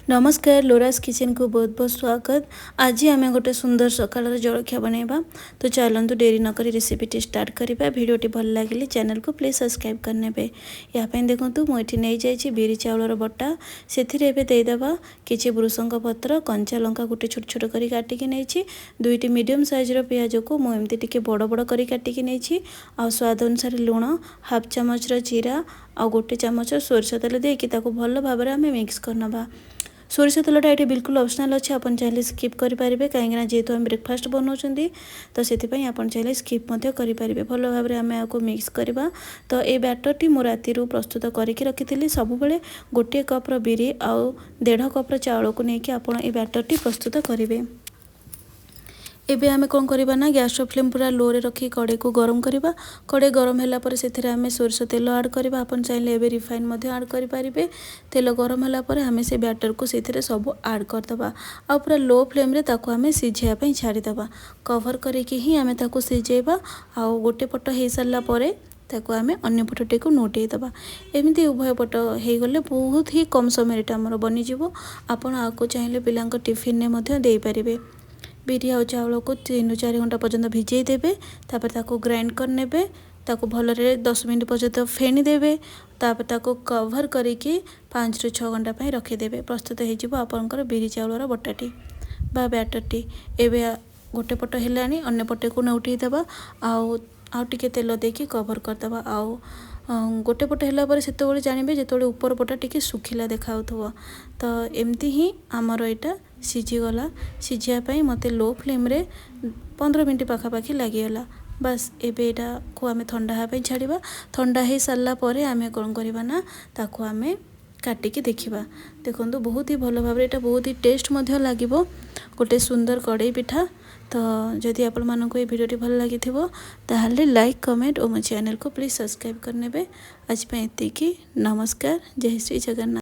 नमस्कार लोरास किचन को बहुत बहुत स्वागत। आज आम गोटे सुंदर सकाल जलखिया बनैबा। तो चलतु डेरी नक रेसिपीटी स्टार्ट करवा। भिडियोटी भल लगे चैनल को प्लीज सब्सक्राइब करने। यापाई देखूँ मुझे नहीं जाइए बिरी चाउलर बटा से देदेबा किसी भृषंग पत्र कंचा लंका गोटे छोट छोट कर काटिकी नहीं। दुईटी मीडियम साइज्र पिज को मुझे टी बड़ बड़ कर काटिकी नहीं। आ स्वाद अनुसार लुण हाफ चामच जीरा आ गोटे चामच सोरिष तेल देकी भल भाव में मिक्स करनबा। सोरिष तेलटा ये बिल्कुल ऑप्शनल अच्छे आप चाहिए स्किप करेंगे कहीं जेहेतु हम ब्रेकफास्ट बनाऊँ तो से आप चाहिए स्किप करेंगे। भल भाव में आम आपको मिक्स करवा। तो ये बैटर मु राति प्रस्तुत करके रखी सब गोटे कप्र बिरी आउ 1.5 कप्र चाउल को लेकिन आप बैटर प्रस्तुत करेंगे। एबे आमे कौन करबा ना गैस फ्लेम पूरा लो रे रखी कड़े को गरम करबा। कड़े गरम होला पर सेथिरे आमे सोरिष तेल ऐड करबा। आपन चाहिले एबे रिफाइन मध्ये ऐड करि पारिबे। तेल गरम होला पर आमे से बैटर को सेथिरे सब ऐड कर दबा। आ पूरा लो फ्लेम रे ताको आमे सिझिया पई छाडी दबा। कवर करके ही आमे ताको सिझेबा। आ गोटे पट हे सारला परे ताको आमे अन्य पटटे को नोटे दबा। एमिति उभय पट हे गले बहुत ही कम समय रे हमर बनि जिवो। आपन आको चाहिले पिलांक टिफिन ने मध्ये देई पारिबे। बिरी आ चाउल को 3-4 घंटा पर्यंत भिजई देबे। तापर ताको ग्राइंड कर नेबे। ताको भलरे 10 मिनट पर्यंत फेणी देबे। तापर ताको कवर करके 5-6 घंटा पई रखी देबे। प्रस्तुत हो जिवो आपनकर बिरी चाउलर बटाटी बा बैटरटी। एबे गोटे पट हेलानी अन्य पटे को उठेई देबा। आउ टिके तेल देकी कवर कर देबा। आउ गोटे पट होला पर सेते जानबे जेतोले ऊपर पटा टिके सुखिला देखाउथबो। तो एमती ही आमर एटा सिझीगला। सिझियापाई मते लो फ्लेम रे 15 मिनट पाखापाखि लगिगला। बस एबे एटा को आमे ठंडा हापे छाड़िबा। ठंडा हे सारला परे आमे कोन करबा ना ताको आमे काटिकी देखिबा। देखंतु बहुत ही भल भाव एटा बहुत ही टेस्ट मध्ये लागिबो। गोटे सुंदर कड़ई पिठा। तो जदि आपण मानको ये वीडियोटी भल लागिथिबो ताहाले लाइक कमेंट और मो चैनल को प्लीज सब्सक्राइब करनेबे। आज पे एतिकी। नमस्कार। जय श्री जगन्नाथ।